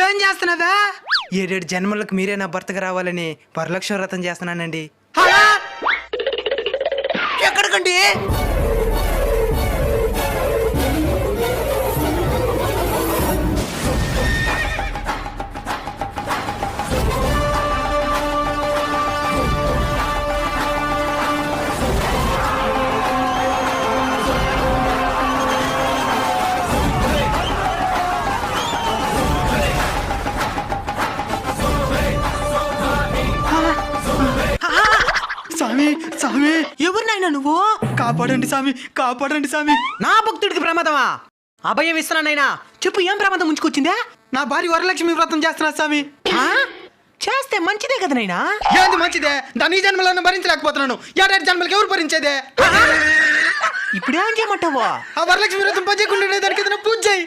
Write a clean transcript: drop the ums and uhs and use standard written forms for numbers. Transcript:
ఇప్పుడేం చేస్తున్నావా? 7 జన్మలకు మీరే నా భర్తగా రావాలని వరలక్ష్మి వ్రతం చేస్తున్నానండి. ఎక్కడికండి? స్వామి స్వామి, ఎవరినైనా నువ్వు? కాపాడండి స్వామి, కాపాడండి స్వామి. నా భక్తుడికి ప్రమాదమా? అభయం ఇస్తున్నానైనా చెప్పు, ఏం ప్రమాదం ముంచుకొచ్చిందా? నా భార్య వరలక్ష్మి వ్రతం చేస్తున్నా స్వామి. ఆ? చేస్తే మంచిదే కదా నైనా. ఏంది మంచిదే? దాని ఈ జన్మలను భరించలేకపోతున్నాను. 7 జన్మలకి ఎవరు భరించేదే? ఇప్పుడేం చేయమంటావా? ఆ వరలక్ష్మి వ్రతం పని చేయకుండా దానికి ఏదైనా పూజ చేయి.